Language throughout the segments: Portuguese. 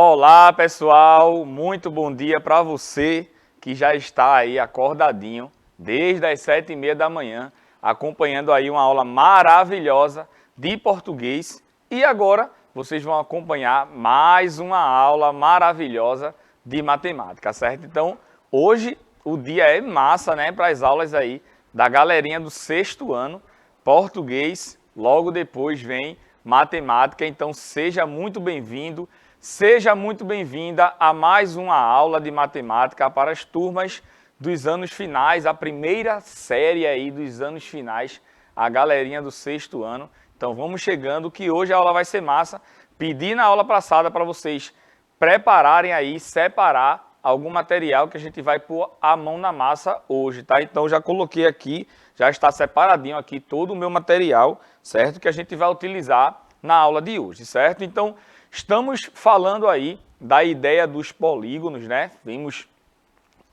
Olá, pessoal, muito bom dia para você que já está aí acordadinho desde as 7h30 da manhã, acompanhando aí uma aula maravilhosa de português. E agora vocês vão acompanhar mais uma aula maravilhosa de matemática, certo? Então, hoje o dia é massa, né, para as aulas aí da galerinha do 6º ano, português, logo depois vem matemática, então seja muito bem-vindo. Seja muito bem-vinda a mais uma aula de matemática para as turmas dos anos finais, a primeira série aí dos anos finais, a galerinha do 6º ano. Então vamos chegando que hoje a aula vai ser massa. Pedi na aula passada para vocês prepararem aí, separar algum material que a gente vai pôr a mão na massa hoje, tá? Então já coloquei aqui, já está separadinho aqui todo o meu material, certo? Que a gente vai utilizar na aula de hoje, certo? Então, estamos falando aí da ideia dos polígonos, né? Vimos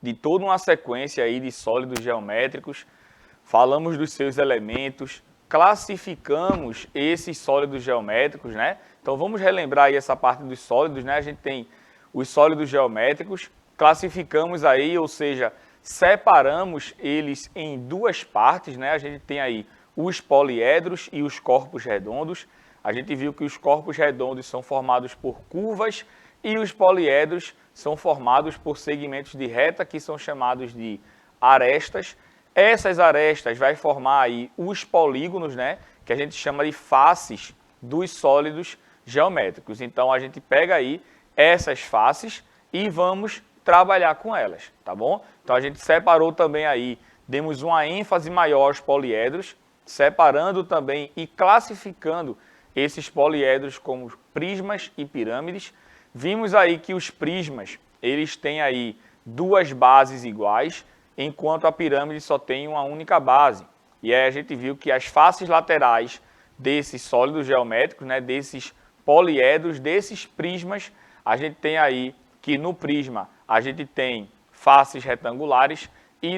de toda uma sequência aí de sólidos geométricos, falamos dos seus elementos, classificamos esses sólidos geométricos, né? Então vamos relembrar aí essa parte dos sólidos, né? A gente tem os sólidos geométricos, classificamos aí, ou seja, separamos eles em duas partes, né? A gente tem aí os poliedros e os corpos redondos. A gente viu que os corpos redondos são formados por curvas e os poliedros são formados por segmentos de reta, que são chamados de arestas. Essas arestas vai formar aí os polígonos, né, que a gente chama de faces dos sólidos geométricos. Então, a gente pega aí essas faces e vamos trabalhar com elas, tá bom? Então, a gente separou também aí, demos uma ênfase maior aos poliedros, separando também e classificando esses poliedros como prismas e pirâmides. Vimos aí que os prismas, eles têm aí duas bases iguais, enquanto a pirâmide só tem uma única base. E aí a gente viu que as faces laterais desses sólidos geométricos, né, desses poliedros, desses prismas, a gente tem aí que no prisma a gente tem faces retangulares e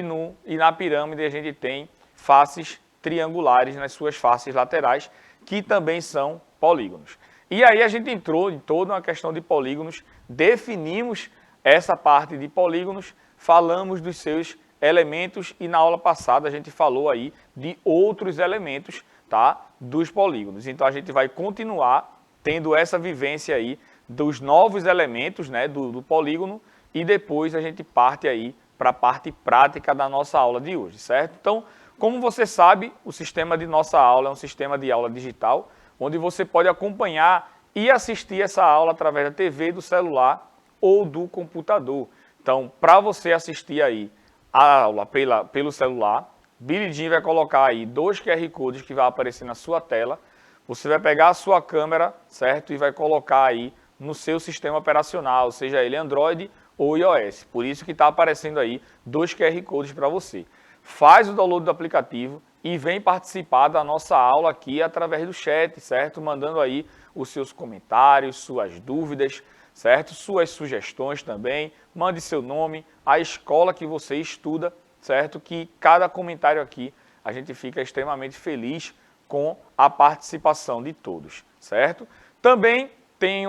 na pirâmide a gente tem faces triangulares nas suas faces laterais, que também são polígonos. E aí a gente entrou em toda uma questão de polígonos, definimos essa parte de polígonos, falamos dos seus elementos e na aula passada a gente falou aí de outros elementos, tá, dos polígonos. Então a gente vai continuar tendo essa vivência aí dos novos elementos, né, do polígono, e depois a gente parte aí para a parte prática da nossa aula de hoje, certo? Então, como você sabe, o sistema de nossa aula é um sistema de aula digital, onde você pode acompanhar e assistir essa aula através da TV, do celular ou do computador. Então, para você assistir aí a aula pelo celular, Billy Jean vai colocar aí 2 QR Codes que vai aparecer na sua tela. Você vai pegar a sua câmera, certo? E vai colocar aí no seu sistema operacional, seja ele Android ou iOS. Por isso que está aparecendo aí 2 QR Codes para você. Faz o download do aplicativo e vem participar da nossa aula aqui através do chat, certo? Mandando aí os seus comentários, suas dúvidas, certo? Suas sugestões também. Mande seu nome, a escola que você estuda, certo? Que cada comentário aqui a gente fica extremamente feliz com a participação de todos, certo? Também tem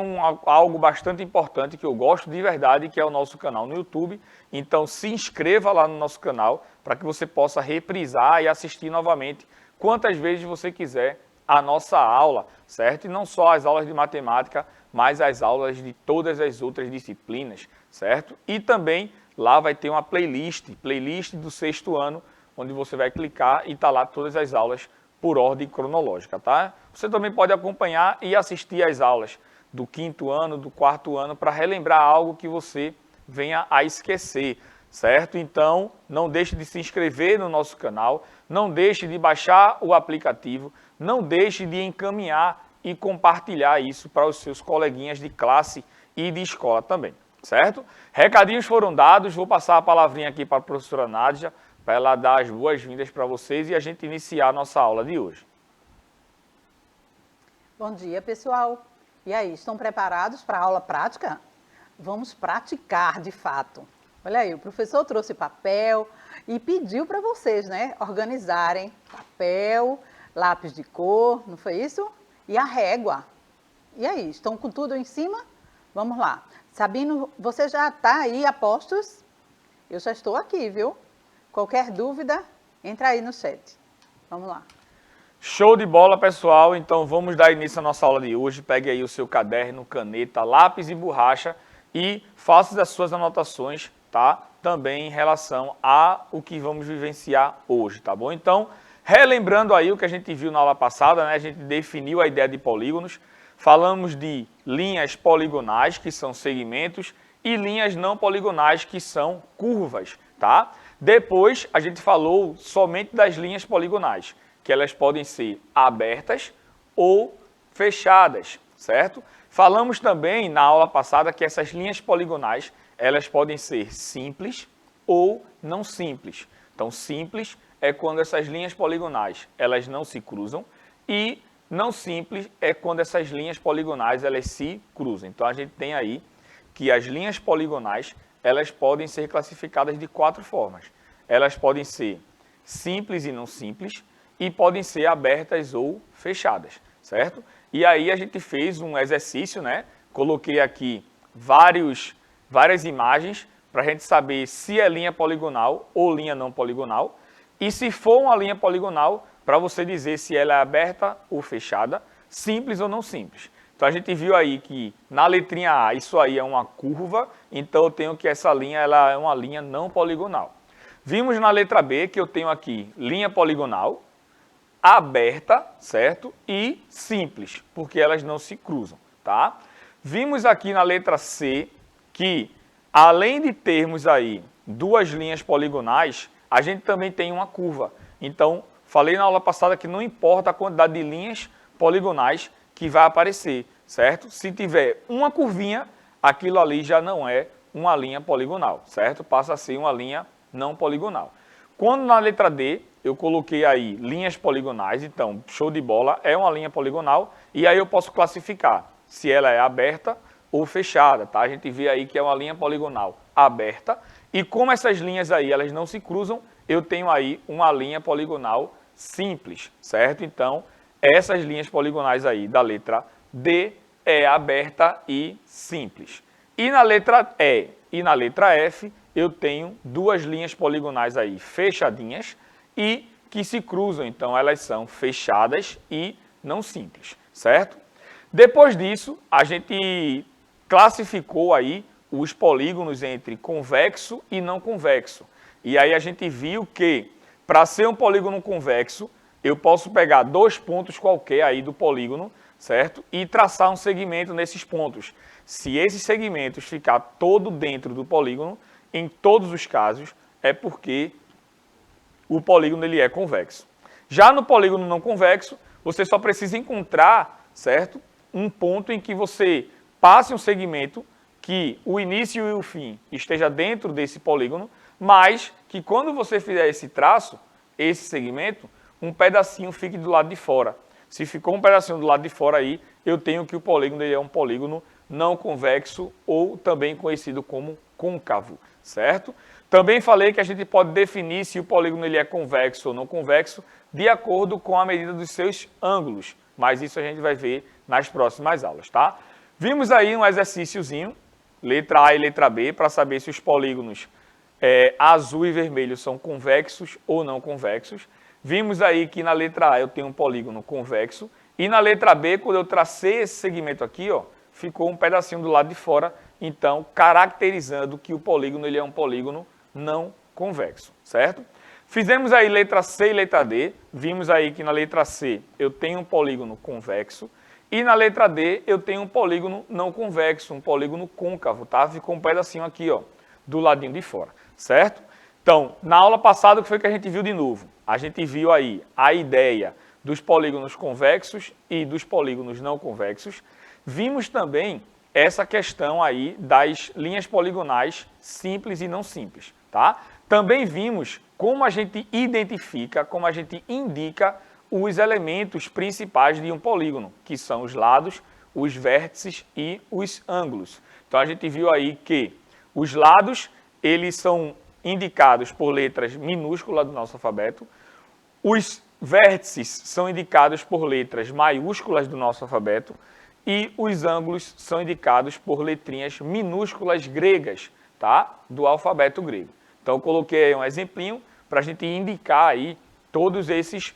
algo bastante importante que eu gosto de verdade, que é o nosso canal no YouTube. Então se inscreva lá no nosso canal para que você possa reprisar e assistir novamente quantas vezes você quiser a nossa aula, certo? E não só as aulas de matemática, mas as aulas de todas as outras disciplinas, certo? E também lá vai ter uma playlist do 6º ano, onde você vai clicar e está lá todas as aulas por ordem cronológica, tá? Você também pode acompanhar e assistir às aulas do 5º ano, do 4º ano, para relembrar algo que você venha a esquecer, certo? Então, não deixe de se inscrever no nosso canal, não deixe de baixar o aplicativo, não deixe de encaminhar e compartilhar isso para os seus coleguinhas de classe e de escola também, certo? Recadinhos foram dados, vou passar a palavrinha aqui para a professora Nádia, para ela dar as boas-vindas para vocês e a gente iniciar a nossa aula de hoje. Bom dia, pessoal. E aí, estão preparados para a aula prática? Vamos praticar, de fato. Olha aí, o professor trouxe papel e pediu para vocês, né, organizarem papel, lápis de cor, não foi isso? E a régua. E aí, estão com tudo em cima? Vamos lá. Sabino, você já está aí a postos? Eu já estou aqui, viu? Qualquer dúvida, entra aí no chat. Vamos lá. Show de bola, pessoal. Então vamos dar início à nossa aula de hoje. Pegue aí o seu caderno, caneta, lápis e borracha e faça as suas anotações, tá? Também em relação a o que vamos vivenciar hoje, tá bom? Então, relembrando aí o que a gente viu na aula passada, né? A gente definiu a ideia de polígonos, falamos de linhas poligonais, que são segmentos, e linhas não poligonais, que são curvas, tá? Depois, a gente falou somente das linhas poligonais, que elas podem ser abertas ou fechadas, certo? Falamos também na aula passada que essas linhas poligonais, elas podem ser simples ou não simples. Então, simples é quando essas linhas poligonais, elas não se cruzam, e não simples é quando essas linhas poligonais, elas se cruzam. Então, a gente tem aí que as linhas poligonais, elas podem ser classificadas de 4 formas. Elas podem ser simples e não simples, e podem ser abertas ou fechadas, certo? E aí a gente fez um exercício, né? Coloquei aqui várias imagens para a gente saber se é linha poligonal ou linha não poligonal. E se for uma linha poligonal, para você dizer se ela é aberta ou fechada, simples ou não simples. Então a gente viu aí que na letrinha A isso aí é uma curva, então eu tenho que essa linha ela é uma linha não poligonal. Vimos na letra B que eu tenho aqui linha poligonal, aberta, certo? E simples, porque elas não se cruzam, tá? Vimos aqui na letra C que, além de termos aí 2 linhas poligonais, a gente também tem uma curva. Então, falei na aula passada que não importa a quantidade de linhas poligonais que vai aparecer, certo? Se tiver uma curvinha, aquilo ali já não é uma linha poligonal, certo? Passa a ser uma linha não poligonal. Quando na letra D, eu coloquei aí linhas poligonais, então, show de bola, é uma linha poligonal, e aí eu posso classificar se ela é aberta ou fechada, tá? A gente vê aí que é uma linha poligonal aberta, e como essas linhas aí, elas não se cruzam, eu tenho aí uma linha poligonal simples, certo? Então, essas linhas poligonais aí da letra D é aberta e simples. E na letra E e na letra F, eu tenho 2 linhas poligonais aí fechadinhas e que se cruzam, então elas são fechadas e não simples, certo? Depois disso, a gente classificou aí os polígonos entre convexo e não convexo. E aí a gente viu que, para ser um polígono convexo, eu posso pegar 2 pontos qualquer aí do polígono, certo? E traçar um segmento nesses pontos. Se esses segmentos ficar todo dentro do polígono, em todos os casos, é porque o polígono ele é convexo. Já no polígono não convexo, você só precisa encontrar, certo? Um ponto em que você passe um segmento que o início e o fim esteja dentro desse polígono, mas que quando você fizer esse traço, esse segmento, um pedacinho fique do lado de fora. Se ficou um pedacinho do lado de fora aí, eu tenho que o polígono ele é um polígono não convexo ou também conhecido como côncavo, certo? Também falei que a gente pode definir se o polígono ele é convexo ou não convexo de acordo com a medida dos seus ângulos, mas isso a gente vai ver nas próximas aulas, tá? Vimos aí um exercíciozinho, letra A e letra B, para saber se os polígonos azul e vermelho são convexos ou não convexos. Vimos aí que na letra A eu tenho um polígono convexo e na letra B, quando eu tracei esse segmento aqui, ó, ficou um pedacinho do lado de fora, então caracterizando que o polígono ele é um polígono não convexo, certo? Fizemos aí letra C e letra D, vimos aí que na letra C eu tenho um polígono convexo e na letra D eu tenho um polígono não convexo, um polígono côncavo, tá? Ficou um pedacinho aqui, ó, do ladinho de fora, certo? Então, na aula passada, o que foi que a gente viu de novo? A gente viu aí a ideia dos polígonos convexos e dos polígonos não convexos. Vimos também essa questão aí das linhas poligonais simples e não simples, tá? Também vimos como a gente identifica, como a gente indica os elementos principais de um polígono, que são os lados, os vértices e os ângulos. Então a gente viu aí que os lados, eles são indicados por letras minúsculas do nosso alfabeto, os vértices são indicados por letras maiúsculas do nosso alfabeto e os ângulos são indicados por letrinhas minúsculas gregas, tá? Do alfabeto grego. Então, eu coloquei aí um exemplinho para a gente indicar aí todos esses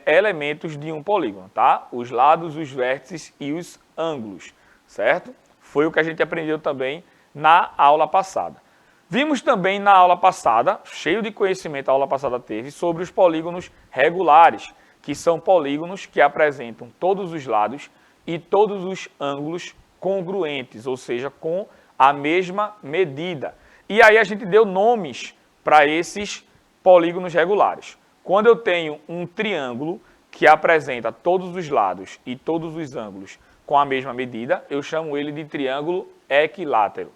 elementos de um polígono, tá? Os lados, os vértices e os ângulos, certo? Foi o que a gente aprendeu também na aula passada. Vimos também na aula passada, cheio de conhecimento a aula passada teve, sobre os polígonos regulares, que são polígonos que apresentam todos os lados e todos os ângulos congruentes, ou seja, com a mesma medida. E aí a gente deu nomes para esses polígonos regulares. Quando eu tenho um triângulo que apresenta todos os lados e todos os ângulos com a mesma medida, eu chamo ele de triângulo equilátero.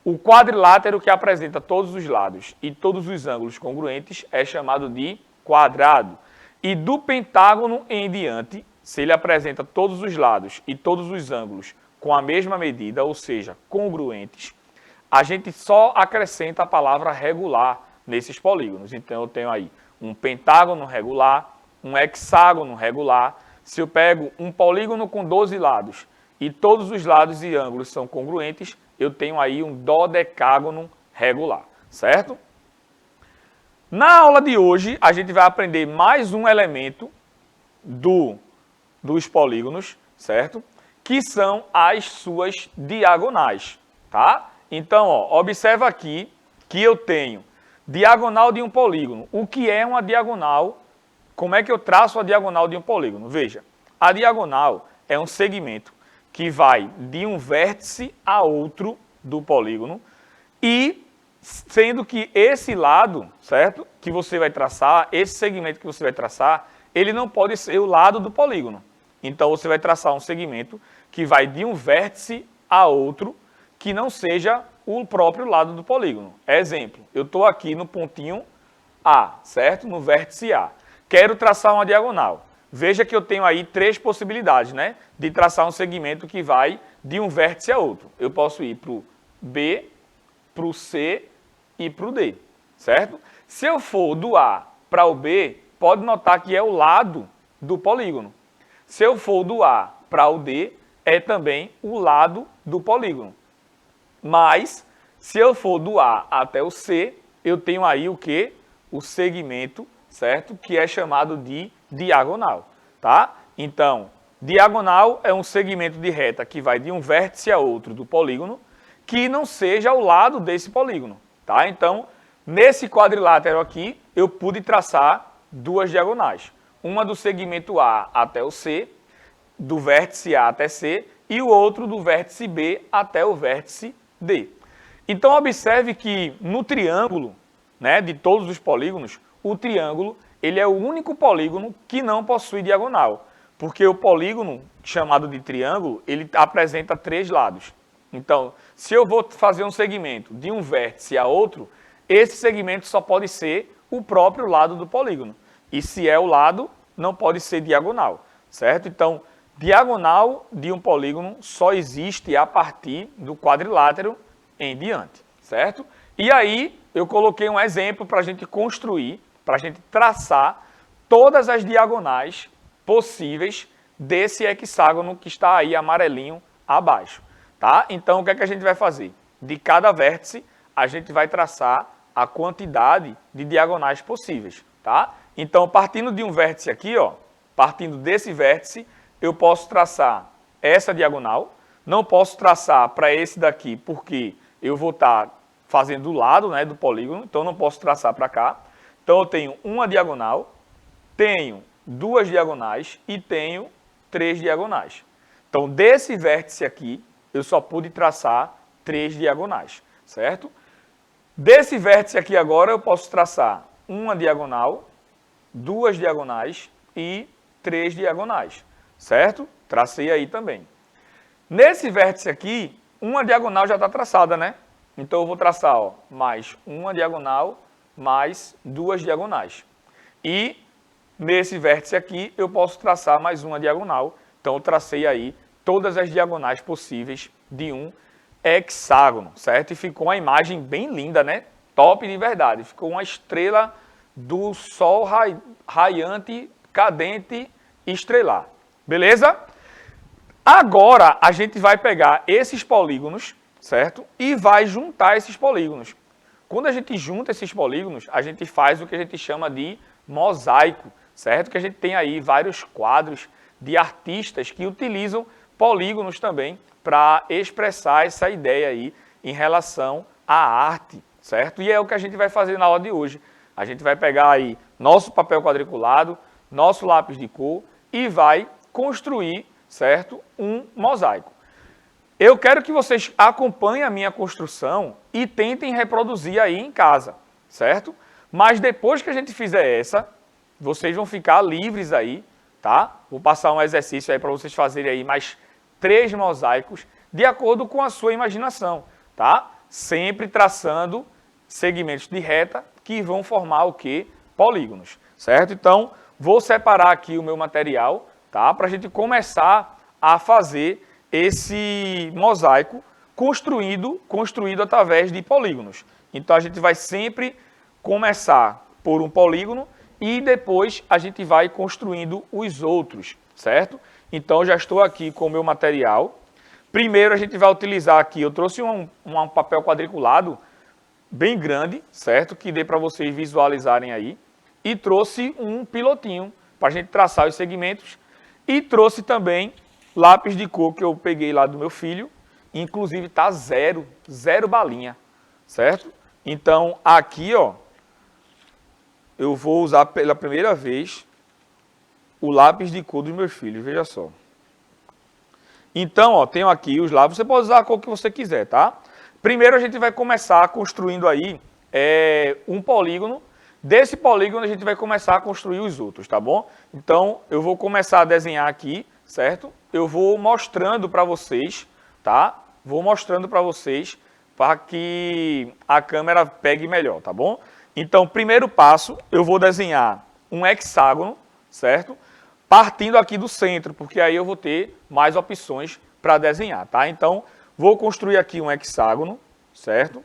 O quadrilátero que apresenta todos os lados e todos os ângulos congruentes é chamado de quadrado. E do pentágono em diante, se ele apresenta todos os lados e todos os ângulos com a mesma medida, ou seja, congruentes, a gente só acrescenta a palavra regular nesses polígonos. Então eu tenho aí um pentágono regular, um hexágono regular. Se eu pego um polígono com 12 lados e todos os lados e ângulos são congruentes, eu tenho aí um dodecágono regular, certo? Na aula de hoje, a gente vai aprender mais um elemento dos polígonos, certo? Que são as suas diagonais, tá? Então, ó, observa aqui que eu tenho diagonal de um polígono. O que é uma diagonal? Como é que eu traço a diagonal de um polígono? Veja, a diagonal é um segmento que vai de um vértice a outro do polígono e sendo que esse lado, certo, que você vai traçar, esse segmento que você vai traçar, ele não pode ser o lado do polígono. Então, você vai traçar um segmento que vai de um vértice a outro, que não seja o próprio lado do polígono. Exemplo, eu estou aqui no pontinho A, certo? No vértice A. Quero traçar uma diagonal. Veja que eu tenho aí 3 possibilidades, né? De traçar um segmento que vai de um vértice a outro. Eu posso ir para o B, para o C e para o D, certo? Se eu for do A para o B, pode notar que é o lado do polígono. Se eu for do A para o D, é também o lado do polígono. Mas, se eu for do A até o C, eu tenho aí o quê? O segmento, certo? Que é chamado de diagonal, tá? Então, diagonal é um segmento de reta que vai de um vértice a outro do polígono, que não seja o lado desse polígono, tá? Então, nesse quadrilátero aqui, eu pude traçar 2 diagonais. Uma do segmento A até o C, do vértice A até C, e o outro do vértice B até o vértice D. Então, observe que no triângulo, né, de todos os polígonos, o triângulo ele é o único polígono que não possui diagonal, porque o polígono chamado de triângulo, ele apresenta 3 lados. Então, se eu vou fazer um segmento de um vértice a outro, esse segmento só pode ser o próprio lado do polígono. E se é o lado, não pode ser diagonal, certo? Então, diagonal de um polígono só existe a partir do quadrilátero em diante, certo? E aí, eu coloquei um exemplo para a gente construir, para a gente traçar todas as diagonais possíveis desse hexágono que está aí amarelinho abaixo, tá? Então, o que é que a gente vai fazer? De cada vértice, a gente vai traçar a quantidade de diagonais possíveis, tá? Então, partindo de um vértice aqui, ó, partindo desse vértice, eu posso traçar essa diagonal, não posso traçar para esse daqui, porque eu vou estar fazendo do lado, né, do polígono, então não posso traçar para cá. Então eu tenho uma diagonal, tenho 2 diagonais e tenho 3 diagonais. Então desse vértice aqui, eu só pude traçar 3 diagonais, certo? Desse vértice aqui agora eu posso traçar uma diagonal, 2 diagonais e 3 diagonais, certo? Tracei aí também. Nesse vértice aqui, uma diagonal já está traçada, né? Então eu vou traçar, ó, mais uma diagonal, mais 2 diagonais. E nesse vértice aqui, eu posso traçar mais uma diagonal. Então eu tracei aí todas as diagonais possíveis de um hexágono, certo? E ficou uma imagem bem linda, né? Top de verdade. Ficou uma estrela do sol raiante, cadente, estrelar. Beleza? Agora, a gente vai pegar esses polígonos, certo? E vai juntar esses polígonos. Quando a gente junta esses polígonos, a gente faz o que a gente chama de mosaico, certo? Que a gente tem aí vários quadros de artistas que utilizam polígonos também para expressar essa ideia aí em relação à arte, certo? E é o que a gente vai fazer na aula de hoje. A gente vai pegar aí nosso papel quadriculado, nosso lápis de cor e vai construir, certo, um mosaico. Eu quero que vocês acompanhem a minha construção e tentem reproduzir aí em casa, certo? Mas depois que a gente fizer essa, vocês vão ficar livres aí, tá? Vou passar um exercício aí para vocês fazerem aí mais 3 mosaicos de acordo com a sua imaginação, tá? Sempre traçando segmentos de reta que vão formar o quê? Polígonos, certo? Então, vou separar aqui o meu material, tá? Para a gente começar a fazer esse mosaico construído através de polígonos. Então, a gente vai sempre começar por um polígono e depois a gente vai construindo os outros, certo? Então, já estou aqui com o meu material. Primeiro, a gente vai utilizar aqui, eu trouxe um papel quadriculado bem grande, certo? Que dê para vocês visualizarem aí. E trouxe um pilotinho para a gente traçar os segmentos. E trouxe também lápis de cor que eu peguei lá do meu filho. Inclusive tá zero balinha, certo? Então aqui, ó, eu vou usar pela primeira vez o lápis de cor dos meus filhos, veja só. Então, ó, tenho aqui os lápis, você pode usar a cor que você quiser, tá? Primeiro a gente vai começar construindo aí um polígono. Desse polígono a gente vai começar a construir os outros, tá bom? Então, eu vou começar a desenhar aqui, certo? Eu vou mostrando para vocês, tá? Vou mostrando para vocês para que a câmera pegue melhor, tá bom? Então, primeiro passo, eu vou desenhar um hexágono, certo? Partindo aqui do centro, porque aí eu vou ter mais opções para desenhar, tá? Então, vou construir aqui um hexágono, certo?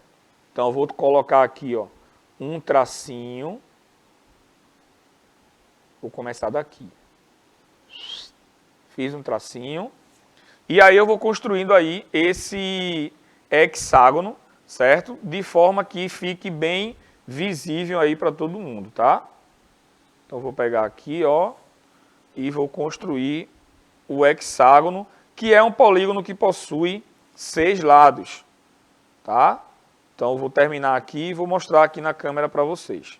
Então, eu vou colocar aqui, ó, um tracinho. Vou começar daqui. Fiz um tracinho. E aí eu vou construindo aí esse hexágono, certo? De forma que fique bem visível aí para todo mundo, tá? Então, vou pegar aqui, ó, e vou construir o hexágono, que é um polígono que possui 6 lados, tá? Então, eu vou terminar aqui e vou mostrar aqui na câmera para vocês.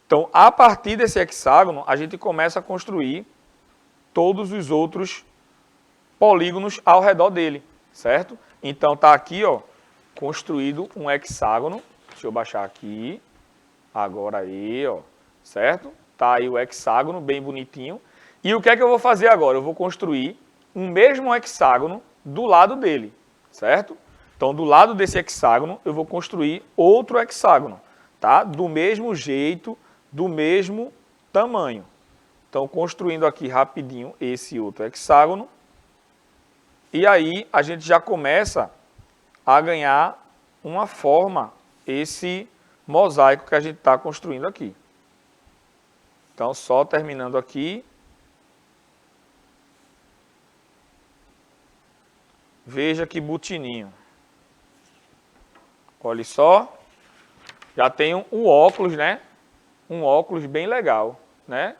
Então, a partir desse hexágono, a gente começa a construir todos os outros polígonos ao redor dele, certo? Então, tá aqui, ó, construído um hexágono. Deixa eu baixar aqui. Agora aí, ó, certo? Tá aí o hexágono, bem bonitinho. E o que é que eu vou fazer agora? Eu vou construir um mesmo hexágono do lado dele, certo? Então, do lado desse hexágono, eu vou construir outro hexágono, tá? Do mesmo jeito, do mesmo tamanho. Então, construindo aqui rapidinho esse outro hexágono. E aí, a gente já começa a ganhar uma forma, esse mosaico que a gente está construindo aqui. Então, só terminando aqui. Veja que bonitinho. Olha só. Já tenho um óculos, né? Um óculos bem legal, né?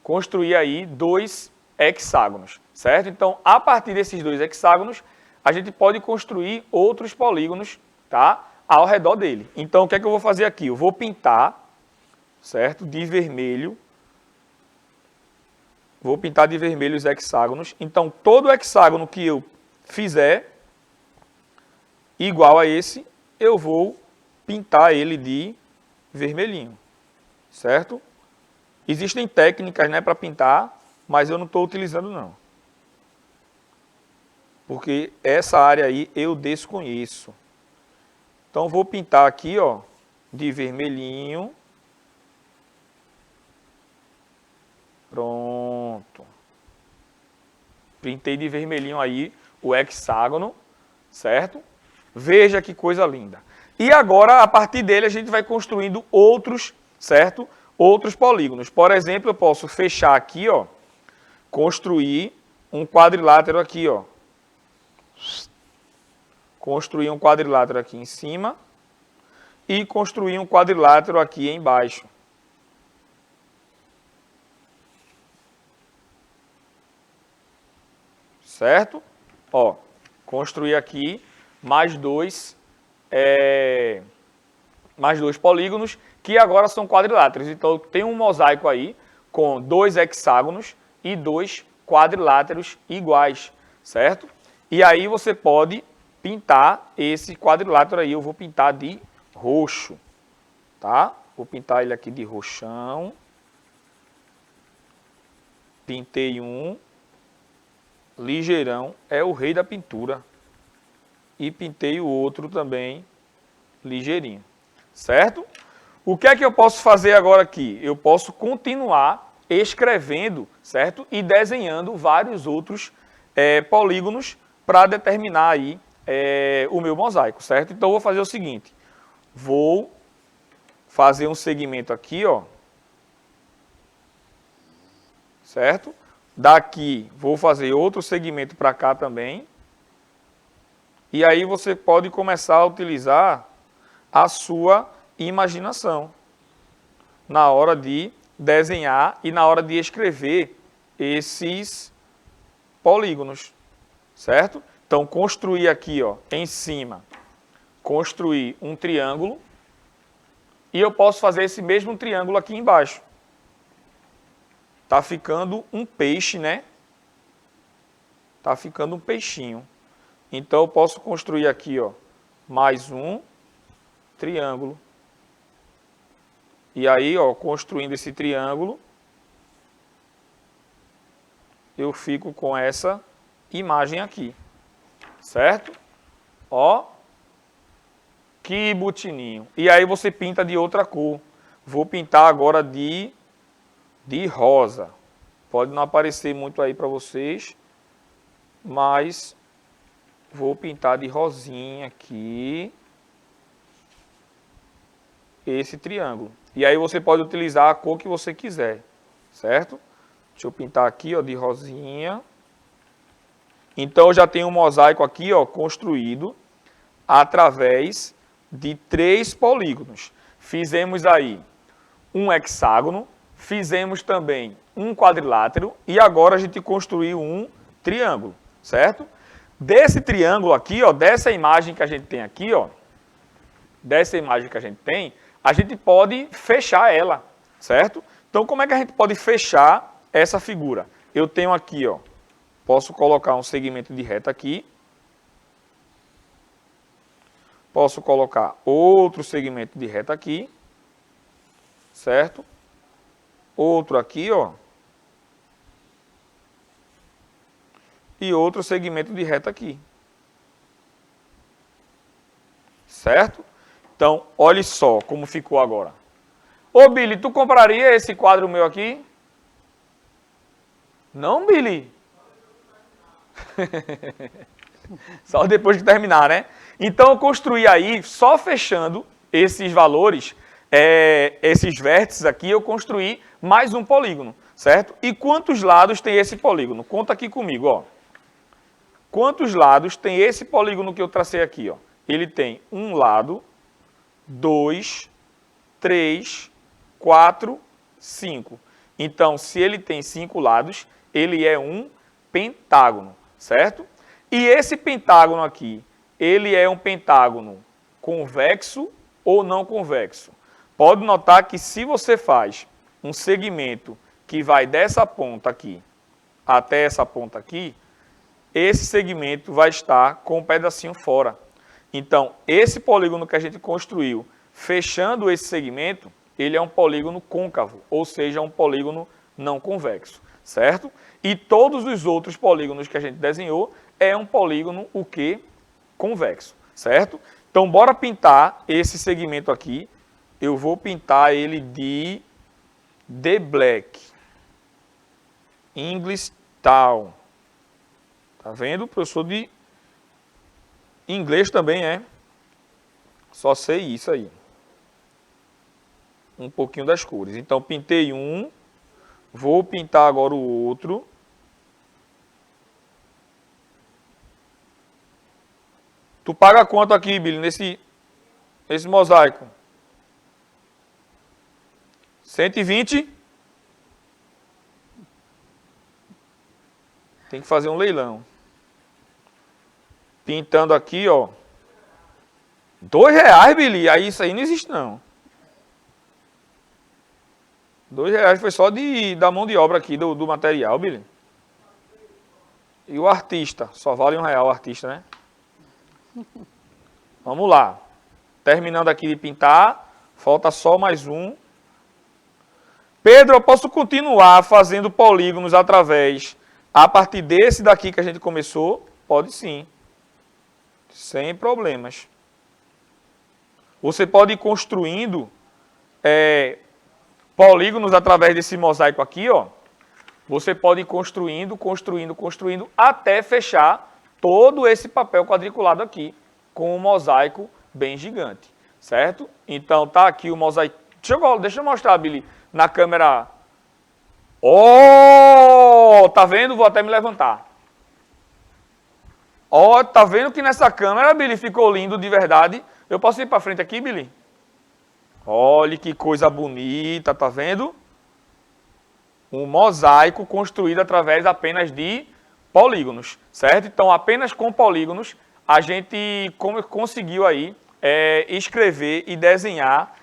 Construir aí 2 hexágonos, certo? Então, a partir desses 2 hexágonos, a gente pode construir outros polígonos, tá? Ao redor dele. Então, o que é que eu vou fazer aqui? Eu vou pintar, certo? De vermelho. Vou pintar de vermelho os hexágonos. Então, todo hexágono que eu fizer igual a esse, eu vou pintar ele de vermelhinho, certo? Existem técnicas, né, para pintar, mas eu não estou utilizando não. Porque essa área aí eu desconheço. Então, vou pintar aqui, ó, de vermelhinho. Pronto. Pintei de vermelhinho aí o hexágono, certo? Veja que coisa linda. E agora, a partir dele, a gente vai construindo outros, certo? Outros polígonos. Por exemplo, eu posso fechar aqui, ó, construir um quadrilátero aqui, ó. Construir um quadrilátero aqui em cima e construir um quadrilátero aqui embaixo. Certo? Ó, construir aqui mais dois polígonos que agora são quadriláteros. Então, tem um mosaico aí com 2 hexágonos e 2 quadriláteros iguais, certo? E aí você pode pintar esse quadrilátero aí. Eu vou pintar de roxo, tá? Vou pintar ele aqui de roxão. Pintei um. Ligeirão é o rei da pintura. E pintei o outro também ligeirinho, certo? O que é que eu posso fazer agora aqui? Eu posso continuar escrevendo, certo? E desenhando vários outros polígonos para determinar aí o meu mosaico, certo? Então, eu vou fazer o seguinte. Vou fazer um segmento aqui, ó. Certo? Daqui, vou fazer outro segmento para cá também. E aí você pode começar a utilizar a sua imaginação na hora de desenhar e na hora de escrever esses polígonos, certo? Então, construir aqui, ó, em cima, construir um triângulo e eu posso fazer esse mesmo triângulo aqui embaixo. Tá ficando um peixe, né? Tá ficando um peixinho. Então, eu posso construir aqui, ó, mais um triângulo. E aí, ó, construindo esse triângulo, eu fico com essa imagem aqui, certo? Ó, que bonitinho. E aí você pinta de outra cor. Vou pintar agora de rosa. Pode não aparecer muito aí para vocês, mas vou pintar de rosinha aqui esse triângulo. E aí você pode utilizar a cor que você quiser, certo? Deixa eu pintar aqui, ó, de rosinha. Então, eu já tenho um mosaico aqui, ó, construído através de 3 polígonos. Fizemos aí um hexágono, fizemos também um quadrilátero e agora a gente construiu um triângulo, certo? Desse triângulo aqui, ó, dessa imagem que a gente tem aqui, ó, a gente pode fechar ela, certo? Então, como é que a gente pode fechar essa figura? Eu tenho aqui, ó, posso colocar um segmento de reta aqui. Posso colocar outro segmento de reta aqui, certo? Outro aqui, ó. E outro segmento de reta aqui. Certo? Então, olhe só como ficou agora. Ô, Billy, tu compraria esse quadro meu aqui? Não, Billy? Só depois de terminar, né? Então, eu construí aí, só fechando esses valores, esses vértices aqui, eu construí mais um polígono, certo? E quantos lados tem esse polígono? Conta aqui comigo, ó. Quantos lados tem esse polígono que eu tracei aqui, ó? Ele tem um lado, 2, 3, 4, 5. Então, se ele tem 5 lados, ele é um pentágono, certo? E esse pentágono aqui, ele é um pentágono convexo ou não convexo? Pode notar que se você faz um segmento que vai dessa ponta aqui até essa ponta aqui, esse segmento vai estar com um pedacinho fora. Então, esse polígono que a gente construiu, fechando esse segmento, ele é um polígono côncavo, ou seja, um polígono não convexo, certo? E todos os outros polígonos que a gente desenhou é um polígono o quê? Convexo, certo? Então, bora pintar esse segmento aqui. Eu vou pintar ele de The Black. English Town. Tá vendo? Professor de inglês também é. Só sei isso aí. Um pouquinho das cores. Então, pintei um. Vou pintar agora o outro. Tu paga quanto aqui, Billy, nesse mosaico? 120? Tem que fazer um leilão. Pintando aqui, ó. R$2, Billy? Aí isso aí não existe, não. R$2 foi só da mão de obra aqui, do material, Billy. E o artista? Só vale R$1 o artista, né? Vamos lá. Terminando aqui de pintar. Falta só mais um. Pedro, eu posso continuar fazendo polígonos a partir desse daqui que a gente começou? Pode sim. Sem problemas. Você pode ir construindo polígonos através desse mosaico aqui, ó. Você pode ir construindo, até fechar todo esse papel quadriculado aqui, com um mosaico bem gigante, certo? Então, tá aqui o mosaico. Deixa eu mostrar, Billy, na câmera. Oh, tá vendo? Vou até me levantar. Ó, tá vendo que nessa câmera, Billy, ficou lindo de verdade? Eu posso ir para frente aqui, Billy? Olha que coisa bonita, tá vendo? Um mosaico construído através apenas de polígonos, certo? Então, apenas com polígonos, a gente conseguiu aí escrever e desenhar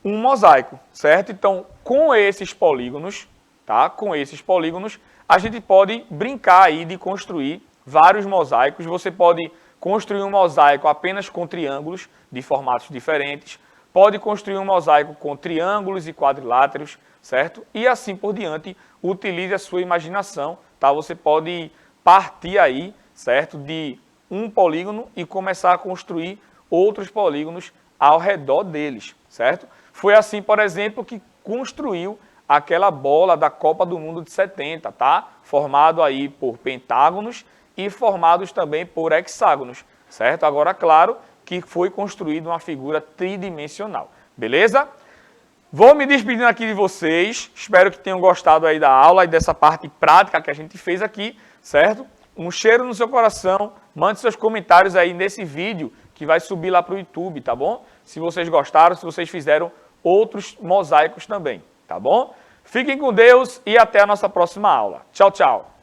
um mosaico, certo? Então, com esses polígonos, tá? Com esses polígonos, a gente pode brincar aí de construir vários mosaicos. Você pode construir um mosaico apenas com triângulos de formatos diferentes, pode construir um mosaico com triângulos e quadriláteros, certo? E assim por diante, utilize a sua imaginação, tá? Você pode partir aí, certo? De um polígono e começar a construir outros polígonos ao redor deles, certo? Foi assim, por exemplo, que construiu aquela bola da Copa do Mundo de 70, tá? Formado aí por pentágonos e formados também por hexágonos, certo? Agora, claro que foi construída uma figura tridimensional, beleza? Vou me despedindo aqui de vocês, espero que tenham gostado aí da aula e dessa parte prática que a gente fez aqui, certo? Um cheiro no seu coração, mande seus comentários aí nesse vídeo que vai subir lá para o YouTube, tá bom? Se vocês gostaram, se vocês fizeram outros mosaicos também, tá bom? Fiquem com Deus e até a nossa próxima aula. Tchau, tchau!